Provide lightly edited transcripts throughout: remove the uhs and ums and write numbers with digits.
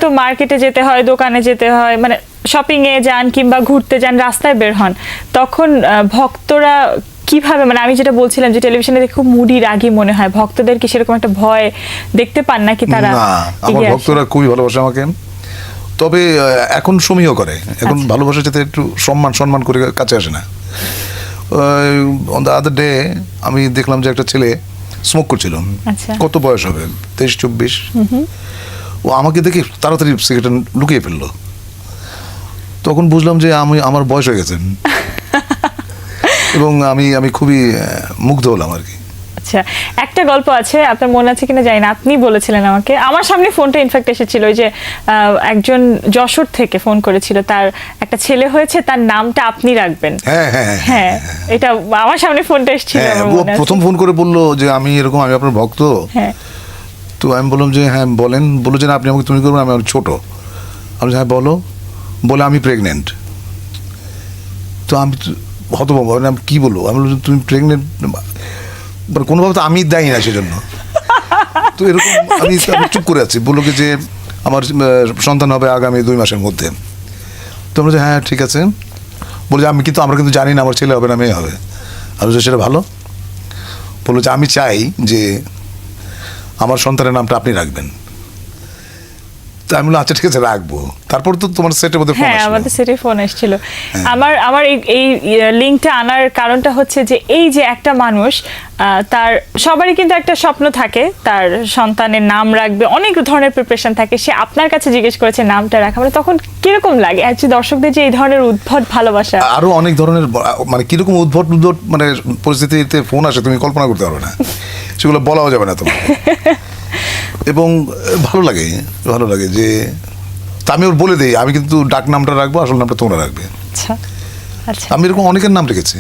তো মার্কেটে যেতে হয়, দোকানে যেতে হয়, মানে শপিং এ যান কিংবা ঘুরতে যান, রাস্তায় বের হন, তখন ভক্তরা কিভাবে, মানে আমি যেটা বলছিলাম যে টেলিভিশনে দেখে খুব মুডি রাগী মনে হয়, ভক্তদের কি সেরকম একটা ভয় দেখতে পান নাকি তারা? না, আমার ভক্তরা খুবই ভালোবাসে আমাকে। তবে এখন সমীহ করে, এখন ভালোবাসার সাথে একটু সম্মান করে কাছে আসে না। অন দ্য আদার ডে আমি দেখলাম যে একটা ছেলে স্মোক করছিল। কত বয়স হবে, 23-24। ও আমাকে দেখে তাড়াতাড়ি সিগারেট লুকিয়ে ফেললো। তখন বুঝলাম যে আমার বয়স হয়ে গেছে এবং আমি খুবই মুগ্ধ হলাম আর কি। আচ্ছা, একটা গল্প আছে, আপনার মনে আছে কিনা জানি না, আপনি বলেছিলেন আমাকে, আমার সামনে ফোনটা ইনফ্যাক্ট এসেছিল, ওই যে একজন যশোর থেকে ফোন করেছিল, তার একটা ছেলে হয়েছে, তার নামটা আপনি রাখবেন। হ্যাঁ, এটা আমার সামনে ফোনটা এসেছিল। প্রথম ফোন করে বললো যে আমি আপনার ভক্ত। তো আমি বললাম যে হ্যাঁ বলেন। বললো যে না, আপনি আমাকে তুমি করবেন, আমি ছোট। আমি হ্যাঁ বলো। বলে আমি প্রেগনেন্ট। তো আমি হতভম্ব, আমি কি বলবো, আমি বললাম তুমি প্রেগনেন্ট, মানে কোনোভাবে তো আমি দেয় না সেজন্য। তো এরকম আমি চুপ করে আছি। বললো কি যে আমার সন্তান হবে আগামী 2 মাসের মধ্যে। তো আমরা হ্যাঁ ঠিক আছে। বলে যে আমরা কিন্তু জানি না আমার ছেলে হবে না মেয়ে হবে। আর সেটা ভালো। বললো যে আমি চাই যে আমার সন্তানের নামটা আপনি রাখবেন। তো আমি বললাম আচ্ছা ঠিক আছে রাখবো। তারপর তো তোমার সেটের মধ্যে ফোন আসলো। হ্যাঁ, আমাদের সেটে ফোন এসেছিল। আমার এই লিংকটা আনার কারণটা হচ্ছে যে এই যে একটা মানুষ, তার সবারই কিন্তু একটা স্বপ্ন থাকে, তার সন্তানের নাম রাখবে, অনেক ধরনের প্রিপারেশন থাকে, সে আপনার কাছে জিজ্ঞেস করেছে নামটা রাখা, মানে তখন কিরকম লাগে? দর্শকদের যে এই ধরনের উদ্ভট ভালোবাসা, আরো অনেক ধরনের, মানে কিরকম উদ্ভট মানে পরিস্থিতিতে ফোন আসে তুমি কল্পনা করতে পারবে না, সেগুলো বলাও যাবে না তোমার। এবং ভালো লাগে যে আমি ওর বলে দিই আমি কিন্তু ডাক নামটা রাখবো, আসল নামটা তোমরা রাখবে। আচ্ছা, আমি এরকম অনেকের নাম রেখেছি।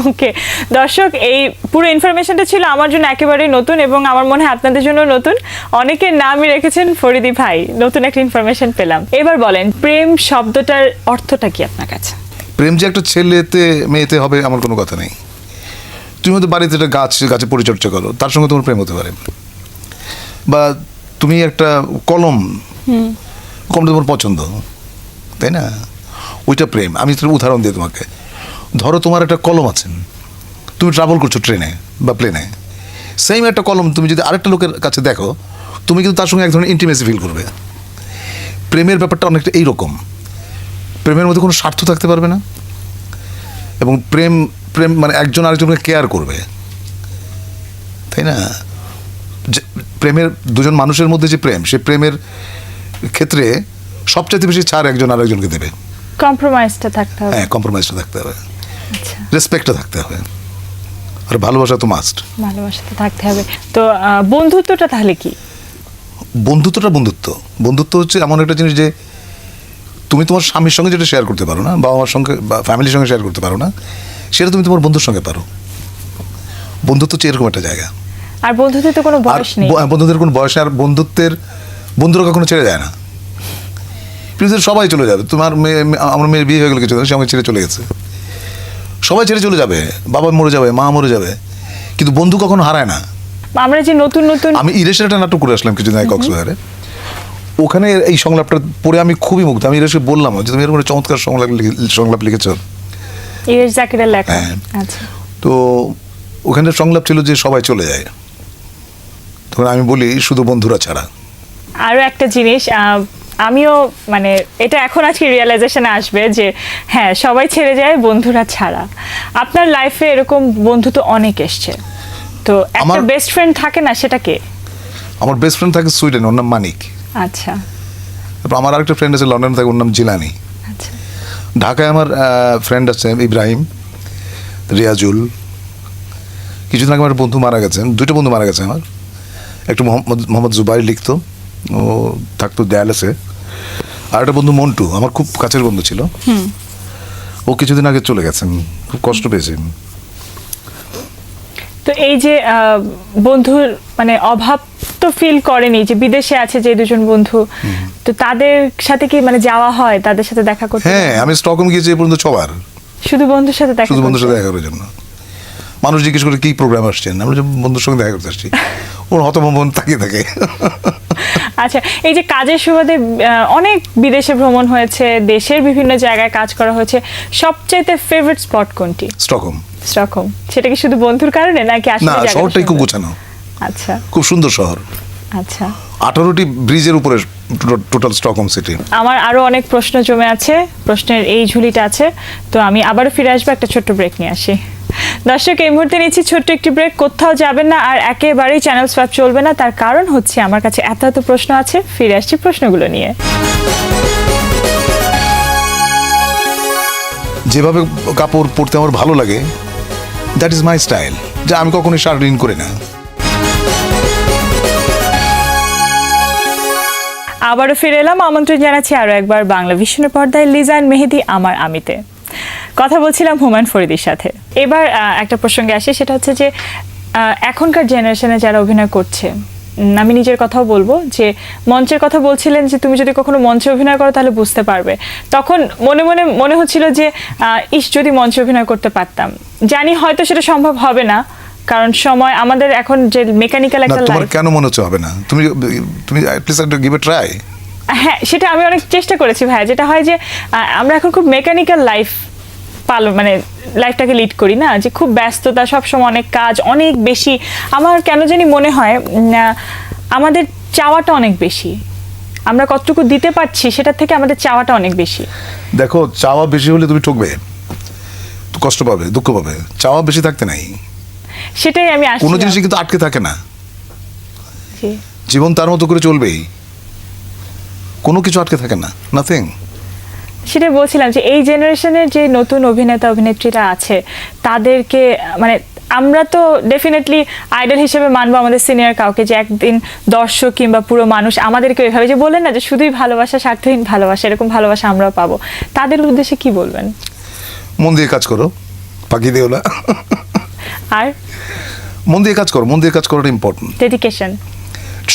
ওকে দর্শক, এই পুরো ইনফরমেশনটা ছিল আমার জন্য একেবারেই নতুন এবং আমার মনে হয় আপনাদের জন্য নতুন। অনেকের নামই রেখেছেন ফরিদি ভাই, নতুন একটা ইনফরমেশন পেলাম। এবার বলেন, প্রেম শব্দটার অর্থটা কি আপনার কাছে? প্রেম যে একটা ছেলেতে মেয়েতে হবে আমার কোনো কথা নেই। তুমি হয়তো বাড়িতে একটা গাছে পরিচর্যা করো, তার সঙ্গে তোমার প্রেম হতে পারে। বা তুমি একটা কলমটা তোমার পছন্দ, তাই না, ওইটা প্রেম। আমি উদাহরণ দিই তোমাকে। ধরো তোমার একটা কলম আছে, তুমি ট্রাভেল করছো ট্রেনে বা প্লেনে, সেম একটা কলম তুমি যদি আরেকটা লোকের কাছে দেখো, তুমি কিন্তু তার সঙ্গে এক ধরনের ইন্টিমেসি ফিল করবে। প্রেমের ব্যাপারটা অনেকটা এইরকম। প্রেমের মধ্যে কোনো স্বার্থ থাকতে পারবে না এবং প্রেম মানে একজন আরেকজনকে কেয়ার করবে, তাই না। প্রেমের দুজন মানুষের মধ্যে যে প্রেম, সে প্রেমের ক্ষেত্রে সবচেয়ে বেশি ছাড় একজন আরেকজনকে দেবে। কম্প্রোমাইজটা থাকতে হবে। হ্যাঁ, কম্প্রোমাইজটা থাকতে হবে, রেসপেক্টটা থাকতে হবে, আর ভালোবাসা তো মাস্ট। ভালোবাসা তো থাকতে হবে। তো বন্ধুত্বটা তাহলে কি? বন্ধুত্ব হচ্ছে এমন একটা জিনিস যে তুমি তোমার স্বামীর সঙ্গে যেটা শেয়ার করতে পারো না, বাবা মার সঙ্গে বা ফ্যামিলির সঙ্গে শেয়ার করতে পারো না, সেটা তুমি তোমার বন্ধুর সঙ্গে পারো। বন্ধুত্ব হচ্ছে এরকম একটা জায়গা। আর বন্ধুত্বের তো কোনো বয়স নেই। বন্ধুদের কোনো বয়স নেই। আর বন্ধুরা কখনো ছেড়ে যায় না। পৃথিবীতে সবাই চলে যাবে। আমার মেয়ের বিয়ে হয়ে গেলে কিছু সে আমাকে ছেড়ে চলে গেছে। সবাই ছেড়ে চলে যাবে, বাবা মরে যাবে, মা মরে যাবে, কিন্তু বন্ধু কখনো হারায় না। আমরা যে নতুন আমি ইরেশের একটা নাটক করে আসলাম কিছুদিন আগে কক্সবাজারে। ওখানে এই সংলাপটা পড়ে আমি খুবই মুগ্ধ। আমি ইরেশকে বললাম যে তুমি এরকম চমৎকার সংলাপ লিখেছ। ইরেশ জাকিরের লেখা। আচ্ছা, তো ওখানে সংলাপ ছিল যে সবাই চলে যায়, তখন আমি বলি শুধু বন্ধুরা ছাড়া। আরো একটা জিনিস, আমিও মানে এটা এখন আজকে রিয়েলাইজেশনে আসবে যে হ্যাঁ, সবাই ছেড়ে যায় বন্ধুরা ছাড়া। আপনার লাইফে এরকম বন্ধু তো অনেক এসছে, তো একটা বেস্ট ফ্রেন্ড থাকে না, সেটা কে? আমার বেস্ট ফ্রেন্ড থাকে সুইডেন, ওর নাম মানিক। আচ্ছা। তারপর আমার আরেকটা ফ্রেন্ড আছে লন্ডনে থাকে, ওর নাম জিলানি। আচ্ছা। ঢাকায় আমার ফ্রেন্ড আছে ইব্রাহিম, রিয়াজুল। কিছুদিন আগে আমার বন্ধু মারা গেছেন, 2টা বন্ধু মারা গেছে আমার। একটা মোহাম্মদ জুবাইর লিখতো, ও থাকতো ডায়ালিসে। আর একটা বন্ধু মন্টু, আমার খুব কাছের বন্ধু ছিল, ও কিছুদিন আগে চলে গেছেন, খুব কষ্ট পেয়েছি। তো এই যে বন্ধুর মানে অভাব তো ফিল করেনি, যে বিদেশে আছে যে 2জন বন্ধু, তো তাদের সাথে কি মানে যাওয়া হয়, তাদের সাথে দেখা করতে? হ্যাঁ, আমি স্টকহোম গিয়েছি এই পর্যন্ত 6 বার, শুধু বন্ধুর সাথে দেখা করার জন্য। মানুষ জিজ্ঞেস করে কি প্রোগ্রাম আসছেন, আমরা যে বন্ধুর সঙ্গে দেখা করতে আসছি, ওর হতভম্বন তাকিয়ে থাকে। আচ্ছা, এই যে কাজের সুবাদে অনেক বিদেশে ভ্রমণ হয়েছে, দেশের বিভিন্ন জায়গায় কাজ করা হয়েছে, সবচাইতে ফেভারিট স্পট কোনটি? স্টকহোম। স্টকহোম। সেটা কি শুধু বন্ধুর কারণে নাকি আসলে না, জায়গাটা শহরটাই খুব সুন্দর? গোছানো, আচ্ছা খুব সুন্দর শহর। আচ্ছা, 18টি ব্রিজের উপরে টোটাল স্টকহোম সিটি। আমার আরো অনেক প্রশ্ন জমে আছে, প্রশ্নের এই ঝুলিটা আছে, তো আমি আবারও ফিরে আসবো, একটা ছোট্ট ব্রেক নিয়ে আসি। দর্শক, এই মুহূর্তে নিচ্ছি ছোট্ট একটি ব্রেক। কোথাও যাবেন না, আর একেবারেই চ্যানেল সোয়াপ চলবে না। তার কারণ হচ্ছে আমার কাছে এত এত প্রশ্ন আছে। ফিরে আসছি প্রশ্নগুলো নিয়ে। যেভাবে কাপড় পরতে আমার ভালো লাগে, দ্যাট ইজ মাই স্টাইল, যা আমি কখনোই শার্ট ইন করি না। আবারও ফিরে এলাম, আমন্ত্রণ জানাচ্ছি আরও একবার বাংলা ভিশনের পর্দায় লিজা এন্ড মেহেদি আমার আমিতে। কথা বলছিলাম হুমায়ুন ফরিদির সাথে। এবার একটা প্রসঙ্গে আসি, সেটা হচ্ছে যে এখনকার জেনারেশনে যারা অভিনয় করছে, আমি নিজের কথাও বলবো, যে মঞ্চের কথা বলছিলেন যে তুমি যদি কখনো মঞ্চে অভিনয় করো তাহলে বুঝতে পারবে। তখন মনে মনে মনে হচ্ছিল যে ইস, যদি মঞ্চে অভিনয় করতে পারতাম। জানি হয়তো সেটা সম্ভব হবে না, কারণ সময় আমাদের এখন যে মেকানিক্যাল না, একটা তোমার লাইফ। কেন মনে হচ্ছে হবে না? তুমি অ্যাট লিস্ট একটা গিভ এ ট্রাই। হ্যাঁ, সেটা আমি অনেক চেষ্টা করেছি ভাই। যেটা হয় যে আমরা এখন খুব মেকানিক্যাল লাইফ মানে লাইফটাকে লিড করি না, যে খুব ব্যস্ততা, সবসময় অনেক কাজ, অনেক বেশি। আমার কেন জানি মনে হয় আমাদের চাওয়াটা অনেক বেশি, আমরা কতটুকু দিতে পারছি সেটার থেকে আমাদের চাওয়াটা অনেক বেশি। দেখো, চাওয়া বেশি হলে তুমি ঠকবে, কষ্ট পাবে, দুঃখ পাবে। চাওয়া বেশি থাকতে নাই, সেটাই আমি আসছি। কোনো জিনিসই কিন্তু আটকে থাকে না, জি। জীবন তার মতো করে চলবেই, কোনো কিছু আটকে থাকে না, নাথিং। সেটাই বলছিলাম যে এই জেনারেশনের যে নতুন অভিনেতা অভিনেত্রীরা আছে, তাদেরকে মানে আমরা তো ডেফিনেটলি আইডল হিসেবে মানবো আমাদের সিনিয়র কাউকে, যে একদিন দর্শক কিংবা পুরো মানুষ আমাদেরকে এভাবে যে বলেন না যে শুধুই ভালোবাসা, স্বার্থহীন ভালোবাসা, এরকম ভালোবাসা আমরাও পাবো। তাদের উদ্দেশ্যে কি বলবেন? মন দিয়ে কাজ করো, ফাঁকি দিও না। আর মন দিয়ে কাজ করো, মন দিয়ে কাজ করাটা ইম্পর্টেন্ট। ডেডিকেশন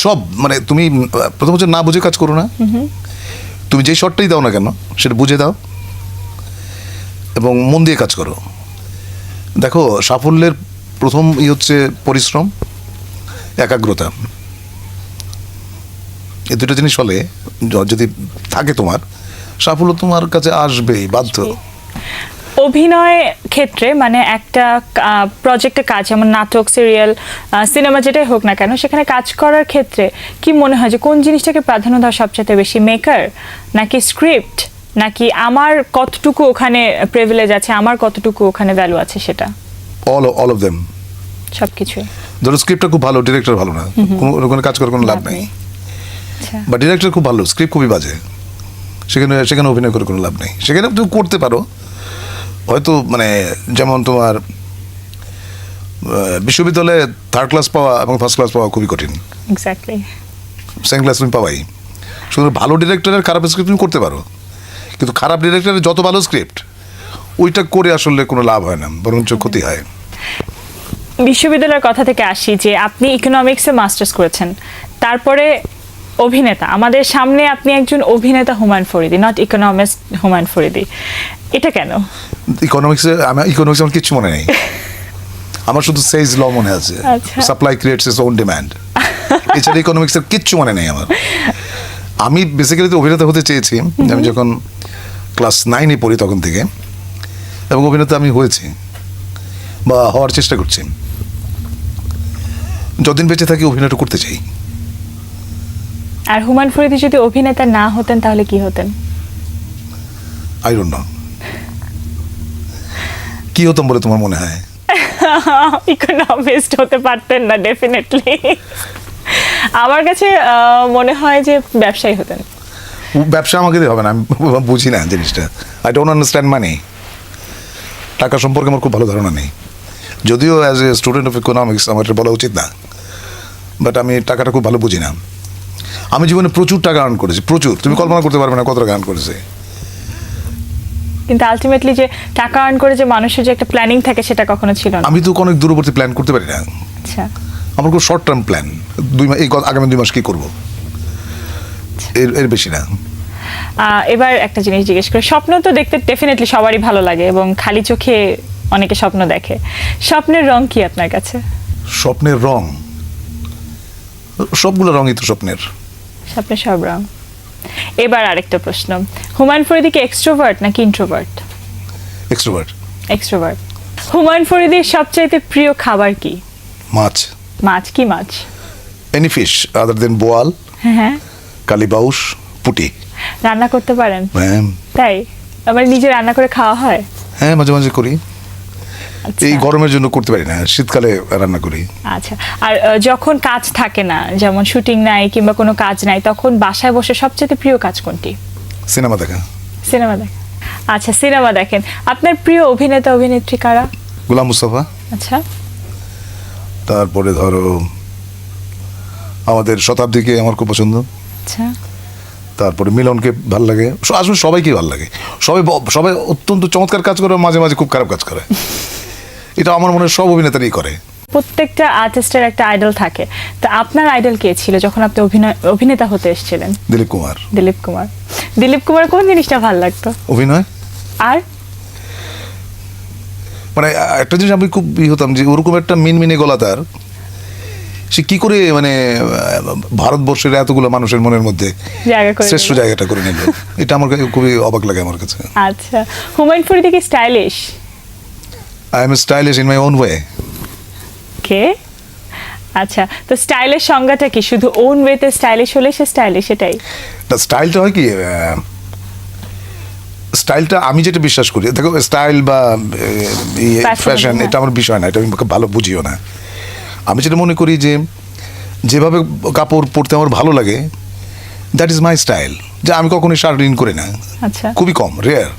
সব মানে তুমি প্রথম হচ্ছে না বুঝে কাজ করো না। তুমি যে শটটাই দাও না কেন সেটা বুঝে দাও এবং মন দিয়ে কাজ করো। দেখো, সাফল্যের প্রথম হচ্ছে পরিশ্রম, একাগ্রতা। এই দুটো জিনিস হলে যদি থাকে তোমার, সাফল্য তোমার কাছে আসবেই, বাধ্য। অভিনয় ক্ষেত্রে মানে একটা প্রজেক্টে কাজ, যেমন নাটক, সিরিয়াল, সিনেমা, যেটাই হোক না কেন, সেখানে কাজ করার ক্ষেত্রে কি মনে হয় যে কোন জিনিসটাকে প্রাধান্য দেওয়া সবচেয়ে বেশি? মেকার নাকি স্ক্রিপ্ট, নাকি আমার কতটুকু ওখানে প্রিভিলেজ আছে, আমার কতটুকু ওখানে ভ্যালু আছে, সেটা? অল অফ দেম, সবকিছুই। ধরো স্ক্রিপ্টটা খুব ভালো, ডিরেক্টর ভালো না, ওখানে কাজ করার কোনো লাভ নেই। আচ্ছা, বা ডিরেক্টর খুব ভালো, স্ক্রিপ্ট খুবই বাজে, সেখানে অভিনয় করে কোনো লাভ নেই। সেখানে তুমি করতে পারো হয়তো, মানে যেমন তোমার বিশ্ববিদ্যালয়ে থার্ড ক্লাস পাওয়া এবং ফার্স্ট ক্লাস পাওয়া খুবই কঠিন। এক্স্যাক্টলি। সেকেন্ড ক্লাস তুমি পাওয়াই। শুধু ভালো ডিরেক্টরের খারাপ স্ক্রিপ্ট তুমি করতে পারো, কিন্তু খারাপ ডিরেক্টরের যত ভালো স্ক্রিপ্ট, ওইটা করে আসলে কোনো লাভ হয় না, বরঞ্চ ক্ষতি হয়। বিশ্ববিদ্যালয়ের কথা থেকে আসি, যে আপনি ইকোনমিক্সে মাস্টার্স করেছেন, তারপরে অভিনেতা, আমাদের সামনে আপনি একজন অভিনেতা হুমায়ুন ফরিদি, নট ইকোনমিক্স হুমায়ুন ফরিদি। এটা কেন? ইকোনমিক্সে আমার কিচ্ছু মনে নেই, আমার শুধু সেইজ ল মনে আছে, আচ্ছা। Supply creates its own demand. এছাড়া ইকোনমিক্সের কিচ্ছু মনে নেই আমার। আমি বেসিক্যালি তো অভিনেতা হতে চেয়েছি, আমি যখন ক্লাস 9-এ পড়ি তখন থেকে, এবং অভিনেতা আমি হয়েছি বা হওয়ার চেষ্টা করছি। যতদিন বেঁচে থাকি অভিনয়টা করতে চাই। আর হুমায়ুন ফরিদি যদি অভিনেতা না হতেন তাহলে কি হতেন? আই ডোন্ট নো, কি হতাম বলে তোমার মনে হয়? ইকোনমিস্ট হতে পারতেন না ডেফিনেটলি। আমার কাছে মনে হয় যে ব্যবসায়ী হতেন। ব্যবসা আমাকে দিয়ে হবে না, আমি বুঝি না জিনিসটা। আই ডোন্ট আন্ডারস্ট্যান্ড মানি। টাকা সম্পর্কে আমার খুব ভালো ধারণা নেই, যদিও as a student of economics আমার এটা বলা উচিত না, বাট আমি টাকাটা খুব ভালো বুঝি না। আমি জীবনে প্রচুর টাকা আর্ন করেছি, প্রচুর। তুমি কল্পনা করতে পারবে না কত টাকা আর্ন করেছে। কিন্তু আলটিমেটলি যে টাকা আর্ন করে যে মানুষের যে একটা প্ল্যানিং থাকে, সেটা কখনো ছিল না। আমি তো অনেক দূরবর্তী প্ল্যান করতে পারি না। আচ্ছা, আমার খুব শর্ট টার্ম প্ল্যান, আগামী 2 মাস কী করবো, এর বেশি না। এবার একটা জিনিস জিজ্ঞেস করি, স্বপ্ন তো দেখতে ডেফিনেটলি সবারই ভালো লাগে এবং খালি চোখে অনেকে স্বপ্ন দেখে। স্বপ্নের রং কি আপনার কাছে? স্বপ্নের রং, সবগুলো রঙই তো স্বপ্নের। স্বপ্নের সব রং। এবার আরেকটা প্রশ্ন, হুমায়ুন ফরিদি কি এক্সট্রোভার্ট নাকি ইন্ট্রোভার্ট? এক্সট্রোভার্ট। এক্সট্রোভার্ট। হুমায়ুন ফরিদির সবচাইতে প্রিয় খাবার কি? মাছ। মাছ, কি মাছ? এনি ফিশ আদার দেন বোয়াল, হ্যাঁ। কালীবাউস, পুঁটি। রান্না করতে পারেন? হ্যাঁ। তাই? আবার নিজে রান্না করে খাওয়া হয়? হ্যাঁ, মাঝে মাঝে করি। আচ্ছা। এই গরমের জন্য করতে পারি না, শীতকালে রান্না করি। আচ্ছা। আর যখন কাজ থাকে না, যেমন শুটিং নাই কিংবা কোনো কাজ নাই, তখন বাসায় বসে সবচেয়ে প্রিয় কাজ কোনটি? সিনেমা দেখা। সিনেমা দেখেন। আচ্ছা, সিনেমা দেখেন। আপনার প্রিয় অভিনেতা অভিনেত্রী কারা? গোলাম মুস্তাফা, আচ্ছা। তারপরে ধরো আমাদের শতাব্দীকে আমার খুব পছন্দ, আচ্ছা। তারপরে মিলনকে ভাল লাগে, আসলে সবাইকে ভাল লাগে। সবাই অত্যন্ত চমৎকার কাজ করে, মাঝে মাঝে খুব খারাপ কাজ করে। এটা আমার মনে হয় সব অভিনেতারই করে। প্রত্যেকটা আর্টিস্টের একটা আইডল থাকে, তো আপনার আইডল কে ছিল যখন আপনি অভিনেতা হতে এসেছিলেন? দিলীপ কুমার। দিলীপ কুমার। দিলীপ কুমার কোন জিনিসটা ভালো লাগতো? অভিনয়। আর মানে একটা জিনিস আমি খুব হতাম যে ওরকম একটা মিনমিনে গলা তার, সে কি করে মানে ভারতবর্ষের এতগুলো মানুষের মনের মধ্যে জায়গা করে শ্রেষ্ঠ নিল। জায়গাটা করে নিল, এটা আমার কাছে খুবই অবাক লাগে আমার কাছে। আচ্ছা, হুমায়ুন ফরিদি কি stylish? I am stylish in my own way. কে? আচ্ছা, তো স্টাইলের সংজ্ঞাটা কি? শুধু ওন ওয়েতে স্টাইলিশ হলে সে স্টাইলিশ, এটাই? স্টাইলটা হয় কি, স্টাইলটা আমি যেটা বিশ্বাস করি, দেখো স্টাইল বা ফ্যাশন হ্যাঁ। এটা আমার বিষয় না, এটা আমি ভালো বুঝিও না। আমি যেটা মনে করি যে যেভাবে কাপড় পরতে আমার ভালো লাগে, দ্যাট ইজ মাই স্টাইল। যে আমি কখনোই শার্ট ইন করি না, আচ্ছা। খুবই কম, রেয়ার।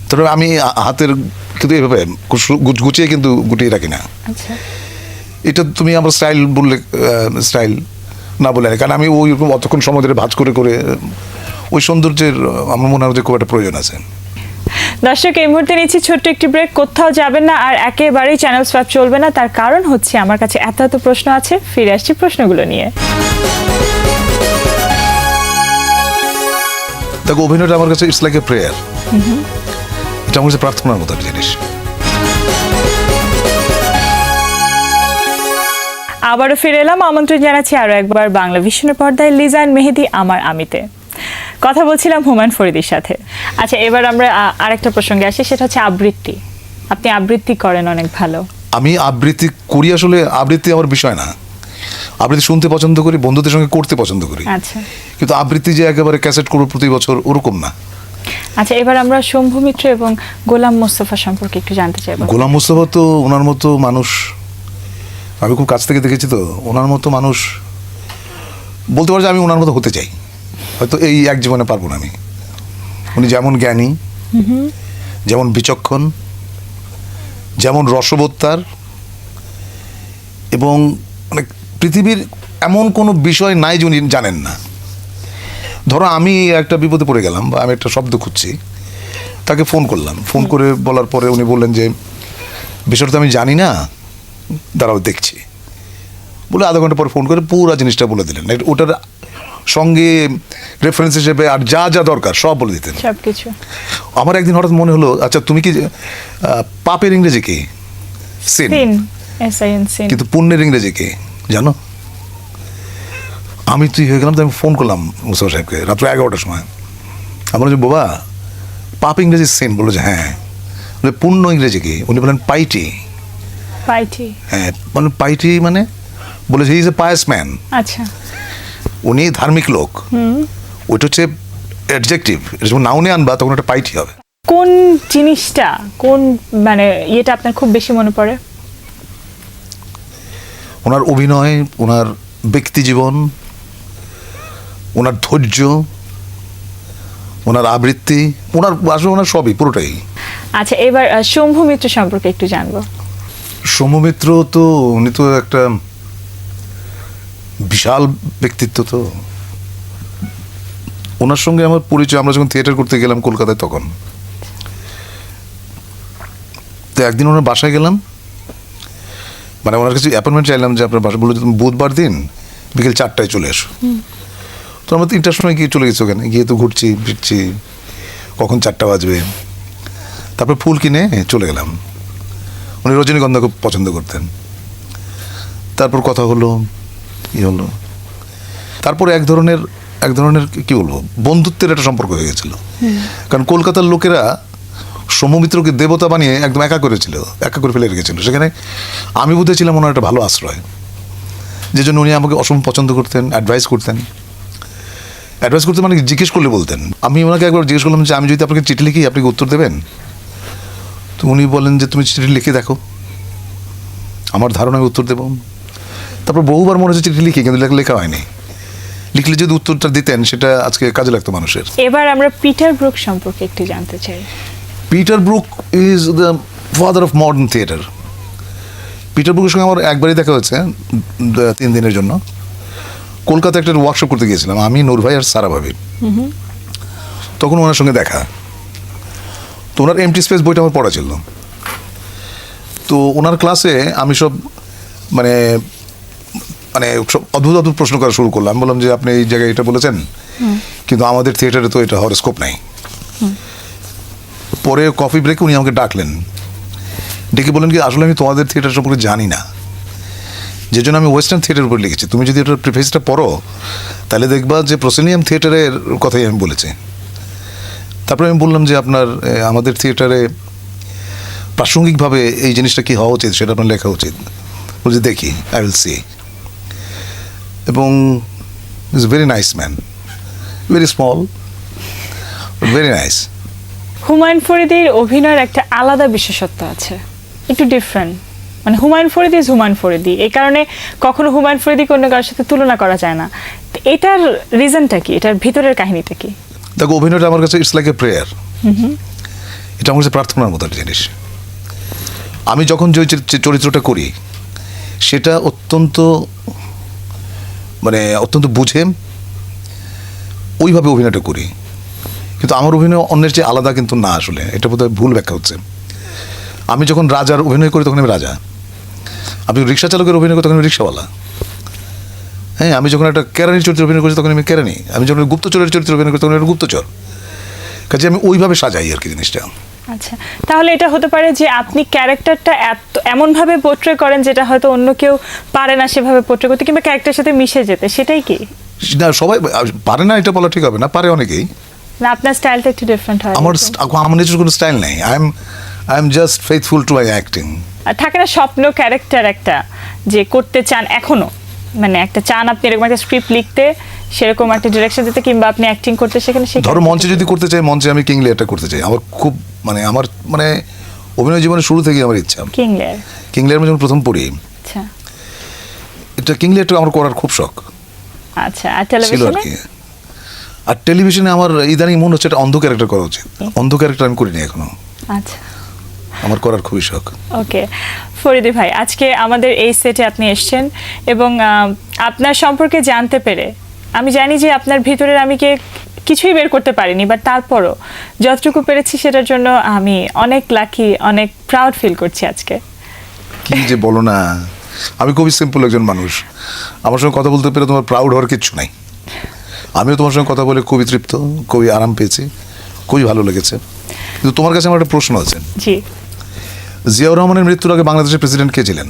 তবে আমি হাতের কিন্তু এইভাবে গুছিয়ে কিন্তু গুটিয়ে রাখি না। আচ্ছা। এটা তুমি আমার স্টাইল বললে স্টাইল না বলে না, কারণ আমি ওই রকম অতক্ষণ সময় ধরে ভাঁজ করে করে ওই সৌন্দর্যের আমার মনে হয় যে খুব একটা প্রয়োজন আছে। দর্শক, এই মুহূর্তে নিচ্ছি ছোট্ট একটি ব্রেক। কোথাও যাবেন না, আর একেবারেই চ্যানেল সোয়াপ চলবে না। তার কারণ হচ্ছে আমার কাছে এত এত প্রশ্ন আছে, ফিরে আসছি প্রশ্নগুলো নিয়ে। দেখো, অভিনয়টা আমার কাছে ইটস লাইক এ প্রেয়ার। এটা আমার কাছে প্রার্থনার মতো একটা জিনিস। আবারও ফিরে এলাম, আমন্ত্রণ জানাচ্ছি আরো একবার বাংলা ভিশনের পর্দায় লিজান মেহেদি আমার আমিতে। কথা বলছিলাম হুমায়ুন ফরিদির সাথে। আচ্ছা, এবার আমরা আরেকটা প্রসঙ্গে আসি, সেটা হচ্ছে আবৃত্তি। আপনি আবৃত্তি করেন অনেক ভালো। আমি আবৃত্তি করি, আসলে আবৃত্তি আমার বিষয় না। আবৃত্তি শুনতে পছন্দ করি, বন্ধুদের সঙ্গে করতে পছন্দ করি। আচ্ছা। কিন্তু আবৃত্তি যে একেবারে ক্যাসেট করবো প্রতি বছর ওরকম না। আচ্ছা, এবার আমরা শম্ভু মিত্র এবং গোলাম মোস্তফা সম্পর্কে একটু জানতে চাইবো। গোলাম মুস্তাফা তো ওনার মতো মানুষ আমি খুব কাছ থেকে দেখেছি, তো ওনার মতো মানুষ বলতে পারছি আমি ওনার মতো হতে চাই, হয়তো এই এক জীবনে পারবো না আমি। উনি যেমন জ্ঞানী, যেমন বিচক্ষণ, যেমন রসবোধ তার, এবং মানে পৃথিবীর এমন কোনো বিষয় নাই যে উনি জানেন না। ধরো আমি একটা বিপদে পড়ে গেলাম বা আমি একটা শব্দ খুঁজছি, তাকে ফোন করলাম, ফোন করে বলার পরে উনি বললেন যে বিষয়টা তো আমি জানি না, দাঁড়াও দেখছি বলে আধা ঘন্টা পর ফোন করে পুরো জিনিসটা বলে দিলেন। ওটার সঙ্গে রেফারেন্স হিসেবে আর যা যা দরকার সব বলে দিতেন সবকিছু। আমার একদিন হঠাৎ মনে হলো, আচ্ছা তুমি কি পাপের ইংরেজি কি? সিন। সিন। কিন্তু পুণ্যের ইংরেজি কি জানো? আমি তুই হয়ে গেলাম, তো আমি ফোন করলাম মুস্তফা সাহেবকে রাত্র 11টার সময়। আমি বলছি, বাবা পাপ ইংরেজি সিন? বললো যে হ্যাঁ। বলে পুণ্য ইংরেজি কি? উনি বলেন পাইটি। পাইটি? হ্যাঁ, মানে পাইটি মানে বলেছে he is a pious man. আচ্ছা। উনি ধার্মিক লোক। ওইটা হচ্ছে অ্যাডজেক্টিভ, এটা যখন নাউনে আনবা তখন একটা পাইটি হবে। কোন জিনিসটা, কোন মানে ইয়েটা আপনার খুব বেশি মনে পড়ে? ওনার অভিনয়, ওনার ব্যক্তি জীবন, ওনার ধৈর্য, ওনার আবৃত্তি, ওনার আসলে ওনার সবই, পুরোটাই। আচ্ছা, এবার শম্ভু মিত্র সম্পর্কে একটু জানবো। শম্ভু মিত্র তো উনি তো একটা বিশাল ব্যক্তিত্ব। তো ওনার সঙ্গে আমার পরিচয়, আমরা যখন থিয়েটার করতে গেলাম কলকাতায়, তখন তো একদিন ওনার বাসায় গেলাম, মানে ওনার কাছে অ্যাপয়েন্টমেন্ট চাইলাম যে আপনার বাসা, বললো যে তুমি বুধবার দিন বিকেল 4টায় চলে এসো। তো আমরা 3টার সময় গিয়ে চলে গেছি, ওখানে গিয়ে তো ঘুরছি ফিরছি, কখন 4টা বাজবে। তারপর ফুল কিনে চলে গেলাম। উনি রজনীগন্ধা খুব পছন্দ করতেন। তারপর কথা হলো, কি হলো, তারপর এক ধরনের কি বলবো, বন্ধুত্বের একটা সম্পর্ক হয়ে গেছিল। কারণ কলকাতার লোকেরা সৌম্যমিত্রকে দেবতা বানিয়ে একদম একা করে ফেলে রেখেছিল। সেখানে আমি বোধহয় ছিলাম ওনার একটা ভালো আশ্রয়, যে জন্য উনি আমাকে অসম পছন্দ করতেন, অ্যাডভাইস করতেন মানে জিজ্ঞেস করলে বলতেন। আমি ওনাকে একবার জিজ্ঞেস করলাম যে আমি যদি আপনাকে চিঠি লিখি আপনি কি উত্তর দেবেন? তো উনি বলেন যে তুমি চিঠি লিখে দেখো, আমার ধারণা আমি উত্তর দেবো। তারপর বহুবার মনে হচ্ছে চিঠি লিখি, কিন্তু লেখা হয়নি। লিখলে যদি উত্তরটা দিতেন সেটা আজকে কাজে লাগতো মানুষের। এবার আমরা পিটার ব্রুক সম্পর্কে একটু জানতে চাই। Peter Brook is the father of modern theatre. Peter ব্রুকের সঙ্গে আমার একবারই দেখা হয়েছে 3 দিনের জন্য। কলকাতায় একটা ওয়ার্কশপ করতে গিয়েছিলাম আমি, নূর ভাই আর সারা ভাবি। তখন ওনার সঙ্গে দেখা। তো ওনার এমটি স্পেস বইটা আমার পড়া ছিল। তো ওনার ক্লাসে আমি সব মানে সব অদ্ভুত প্রশ্ন করা শুরু করলাম। আমি বললাম যে আপনি এই জায়গায় এটা বলেছেন, কিন্তু আমাদের থিয়েটারে তো এটা হওয়ার স্কোপ নাই। পরে কফি ব্রেকে উনি আমাকে ডাকলেন, ডেকে বলেন কি আসলে আমি তোমাদের থিয়েটার সম্পর্কে জানি না, যে জন্য আমি ওয়েস্টার্ন থিয়েটারের উপর লিখেছি। তুমি যদি এটার প্রিফেসটা পড়ো তাহলে দেখবা যে প্রসেনিয়াম থিয়েটারের কথাই আমি বলেছি। তারপরে আমি বললাম যে আপনার আমাদের থিয়েটারে প্রাসঙ্গিকভাবে এই জিনিসটা কি হওয়া উচিত সেটা আপনার লেখা উচিত। বলছি দেখি, আই উইল সি। এবং is very nice man, very small, very nice. Humayun ফরিদির অভিনয়ের একটা আলাদা বিশেষত্ব আছে, একটু ডিফারেন্ট। মানে হুমায়ুন ফরিদি ইজ হুমায়ুন ফরিদি, এই কারণে কখনো হুমায়ুন ফরিদিকে অন্য কারোর সাথে তুলনা করা যায় না। তো এটার রিজনটা কি, এটার ভিতরের কাহিনীটা কি? দেখো, অভিনয়টা আমার কাছে ইটস লাইক এ প্রেয়ার। এটা আমার কাছে প্রার্থনার মতো একটা জিনিস। আমি যখন যে চরিত্রটা করি সেটা অত্যন্ত বুঝে ওইভাবে অভিনয়টা করি, কিন্তু আমার অভিনয় অন্যের চেয়ে আলাদা কিন্তু না। আসলে এটা বোধহয় ভুল ব্যাখ্যা হচ্ছে। আমি যখন রাজার অভিনয় করি তখন আমি রাজা, আমি রিক্সা চালকের অভিনয় করি তখন আমি রিক্সাওয়ালা। হ্যাঁ, আমি যখন একটা কেরানির চরিত্রে অভিনয় করছি তখন আমি কেরানি, আমি যখন গুপ্তচরের চরিত্রে অভিনয় করি তখন একটা গুপ্তচর। কাজে আমি ওইভাবে সাজাই আর কি জিনিসটা। আচ্ছা, তাহলে এটা হতে পারে যে আপনি ক্যারেক্টারটা এমনভাবে পোট্রে করেন যেটা হয়তো অন্য কেউ পারে না সেভাবে পোট্রে করতে, কিংবা ক্যারেক্টারের সাথে মিশে যেতে, সেটাই কি? না, সবাই পারে না এটা বলা ঠিক হবে না, পারে অনেকেই। না, আপনার স্টাইলটা একটু ডিফারেন্ট হয়। আমার নিজের কোনো স্টাইল নেই। I am just faithful to my acting. থাকে না স্বপ্ন ক্যারেক্টার একটা যে করতে চান এখনো, মানে একটা চান আপনি এরকম একটা স্ক্রিপ্ট লিখতে, সেরকম একটা ডিরেকশন দিতে, কিংবা আপনি অ্যাক্টিং করতে, সেখানে ধরো মঞ্চে যদি করতে চাই, মঞ্চে আমি কিং লেয়ারটা করতে চাই। আমার খুব আমার অভিনয় জীবনের শুরু থেকেই আমার ইচ্ছা কিং লেয়ার। আমি যখন প্রথম পড়ি, আচ্ছা, এটা কিং লেয়ারটা আমার করার খুব শখ। আচ্ছা, আর টেলিভিশনে? আর টেলিভিশনে আমার ইদানিং মনে হচ্ছে একটা অন্ধ ক্যারেক্টার করা উচিত। অন্ধ ক্যারেক্টার আমি করিনি এখনো। আচ্ছা, আমার করার খুবই শখ। ওকে, ফরিদি ভাই, আজকে আমাদের এই সেটে আপনি এসেছেন এবং আপনার সম্পর্কে জানতে পেরে আমি জানি যে আপনার ভিতরের আমি কিছুই বের করতে পারিনি, বাট তারপরও যতটুকু পেরেছি সেটার জন্য আমি অনেক লাকি, অনেক প্রাউড ফিল করছি আজকে। কি যে বলো না, আমি খুবই সিম্পল একজন মানুষ। আমার সঙ্গে কথা বলতে পেরে তোমার প্রাউড হওয়ার কিচ্ছু নাই। আমিও তোমার সঙ্গে কথা বলে খুবই তৃপ্ত, খুবই আরাম পেয়েছি, খুবই ভালো লেগেছে। কিন্তু তোমার কাছে আমার একটা প্রশ্ন আছে। জি। জিয়াউর রহমানের মৃত্যুর আগে বাংলাদেশের প্রেসিডেন্ট কে ছিলেন?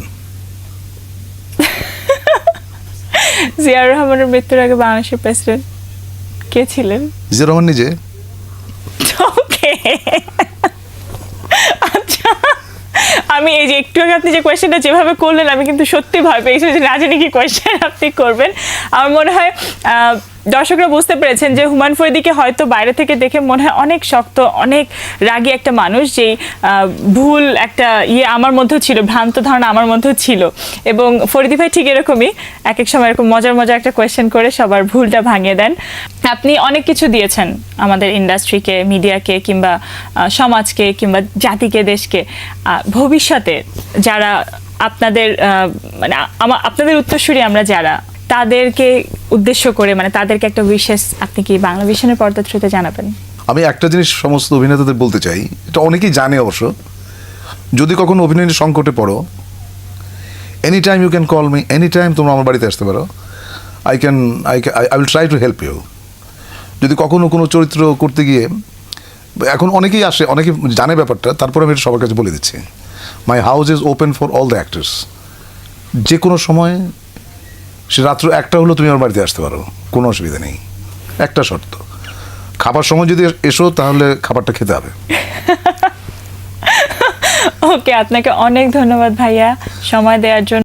জিয়াউর রহমানের মৃত্যুর আগে বাংলাদেশের প্রেসিডেন্ট কে ছিলেন? জিয়াউর রহমান নিজে। ওকে, আচ্ছা, আমি এই যে একটু আগে আপনি যে কোয়েশ্চেনটা যেভাবে করলেন, আমি কিন্তু সত্যি ভয় পেয়েছি যে না জানি কি কোয়েশ্চেন আপনি করবেন। আমার মনে হয় দর্শকরা বুঝতে পেরেছেন যে হুমায়ুন ফরিদিকে হয়তো বাইরে থেকে দেখে মনে হয় অনেক শক্ত, অনেক রাগী একটা মানুষ, যেই ভুল একটা আমার মধ্যেও ছিল, ভ্রান্ত ধারণা আমার মধ্যেও ছিল। এবং ফরিদি ভাই ঠিক এরকমই এক এক সময় এরকম মজার একটা কোয়েশ্চেন করে সবার ভুলটা ভাঙিয়ে দেন। আপনি অনেক কিছু দিয়েছেন আমাদের ইন্ডাস্ট্রিকে, মিডিয়াকে, কিংবা সমাজকে, কিংবা জাতিকে, দেশকে। ভবিষ্যতে যারা আপনাদের আপনাদের উত্তরসূরি আমরা যারা, তাদেরকে উদ্দেশ্য করে তাদেরকে একটা বিশেষ আপনি কি বাংলা ভিশনের পর্দার থ্রুতে জানাবেন? আমি একটা জিনিস সমস্ত অভিনেতাদের বলতে চাই, এটা অনেকেই জানে অবশ্য। যদি কখনো অভিনয়ের সংকটে পড়ো, any time you can call me, any time তোমরা আমার বাড়িতে আসতে পারো। I will try to help you. যদি কখনো কোনো চরিত্র করতে গিয়ে এখন অনেকেই আসে, অনেকে জানে ব্যাপারটা, তারপরে আমি এটা সবার কাছে বলে দিচ্ছি, my house is open for all the actors. যে কোনো সময়, সে রাত্র 1টা হলো তুমি আমার বাড়িতে আসতে পারো, কোনো অসুবিধা নেই। একটা শর্ত, খাবার সময় যদি এসো তাহলে খাবারটা খেতে হবে। ওকে, আপনাকে অনেক ধন্যবাদ ভাইয়া সময় দেওয়ার জন্য।